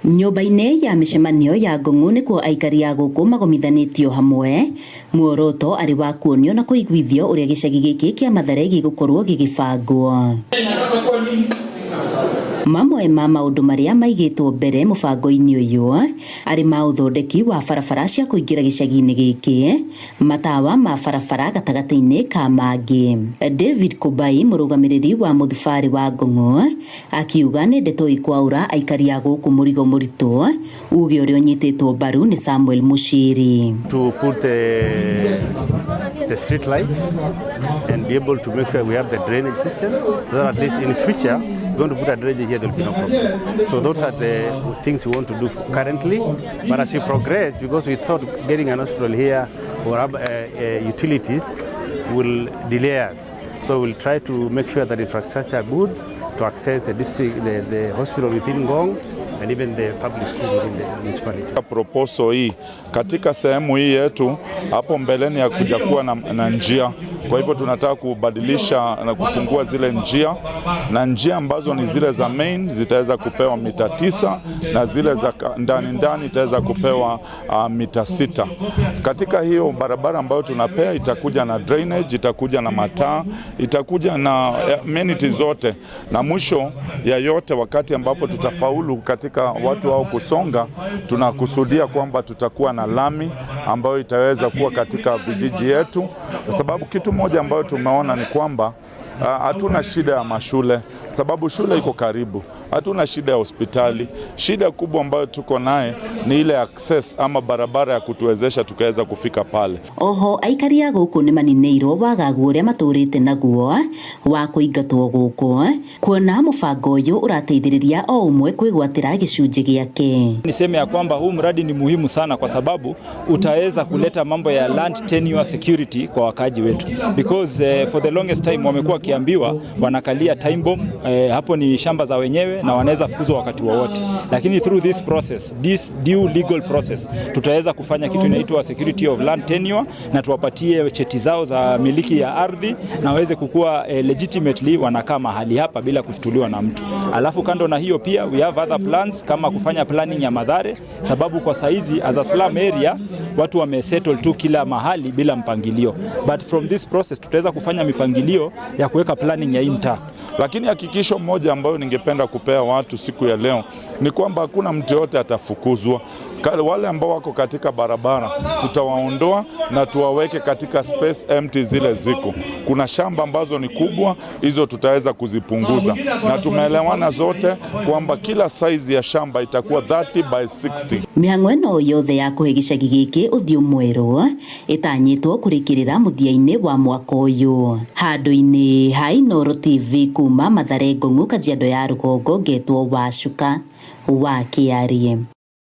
Nyũmba-inĩ ya mĩcemanio ya Ngong'u nĩkuo aikari a gũkũ magomithanĩtio hamwe, muoroto arĩ wa kuonio na kũiguithio ũrĩa gĩcagi gĩkĩ kĩa Mathare gĩgũkorwo gĩgĩbangwo. Mamwe ma maũndũ marĩa maigĩtwo mbere mũbango-inĩ ũyũ arĩ ma ũthondeki wa barabara cia kũingĩra gĩcagi-inĩ gĩkĩ, matawa ma barabara gatagatĩ-inĩ ka mangĩ. David Kubai, mũrũgamĩrĩri wa mũthubarĩ wa Ngong'u, akiuga nĩ ndeto ikwaura aikari a gũkũ mũrigo mũritũ, uge ũrĩa ũnyitĩtwo mbaru nĩ Samuel Mushiri. To put the street lights and be able to make sure we have the drainage system, so that at least in future we're going to put a drainage here, there will be no problem. So those are the things we want to do currently, but as we progress, because we thought getting an hospital here or utilities will delay us. So we'll try to make sure that infrastructure are good to access the district, the hospital within Ngong, and even the public school within the municipality. Proposal hii katika sehemu hii yetu hapo mbeleni ya kuja kuwa na njia. Kwa hivyo tunataka kubadilisha na kufungua zile njia, na njia ambazo ni zile za main zitaweza kupewa mita 9 na zile za ndani itaweza kupewa mita 6. Katika hiyo barabara ambayo tunapea itakuja na drainage, itakuja na mataa, itakuja na amenities zote, na mwisho ya yote wakati ambapo tutafaulu katika watu hao kusonga, tunakusudia kwamba tutakuwa na lami ambayo itaweza kuwa katika vijiji yetu, kwa sababu kitu moja ambayo tumeona ni kwamba hatuna shida ya mashule, sababu shule iko karibu. Hatuna shida ya hospitali. Shida kubwa ambayo tuko naye ni ile access ama barabara ya kutuwezesha tukaweza kufika pale. Oho aikari a gũkũ nĩ maninĩirwo wagagu ũrĩa matũrĩte naguo wa kũingatwo gũkũ, kuona mũbango ũyũ ũrateithĩrĩria o ũmwe kwĩgwatĩra gĩcunjĩ gĩake. Niseme ya kwamba huu mradi ni muhimu sana kwa sababu utaweza kuleta mambo ya land tenure security kwa wakaji wetu, because for the longest time wamekuwa kiambiwa wanakalia time bomb, hapo ni shamba za wenyewe na wanaweza fukuzwa wakati wowote, lakini through this process, this due legal process, tutaweza kufanya kitu inaitwa security of land tenure, na tuwapatie cheti zao za miliki ya ardhi na waweze kukua legitimately wanakaa mahali hapa bila kushtuliwa na mtu. Alafu kando na hiyo pia we have other plans kama kufanya planning ya Mathare, sababu kwa saizi as a slum area watu wamesettle tu kila mahali bila mpangilio, but from this process tutaweza kufanya mipangilio ya kuweka planning ya mtaa. Lakini hakikisho moja ambayo ningependa kupea watu siku ya leo ni kwamba hakuna mtu yote atafukuzwa. Wale ambao wako katika barabara tutawaondoa na tuwaweke katika space empty zile ziko. Kuna shamba ambazo ni kubwa, hizo tutaweza kuzipunguza, na tumeelewana zote kwamba kila size ya shamba itakuwa 30 by 60. Mĩhang'o ĩno yothe ya kũhe gĩcagi gĩkĩ Ũthiũ mwerũ ĩtanyĩtwo kũrĩkĩrĩra mũthia-inĩ wa mwaka ũyũ. Handũ-inĩ ha Inooro TV kuma Mathare, Ngong'u, Kajiado ya rũgongo, ngetwo Wacuka wa Kĩarie.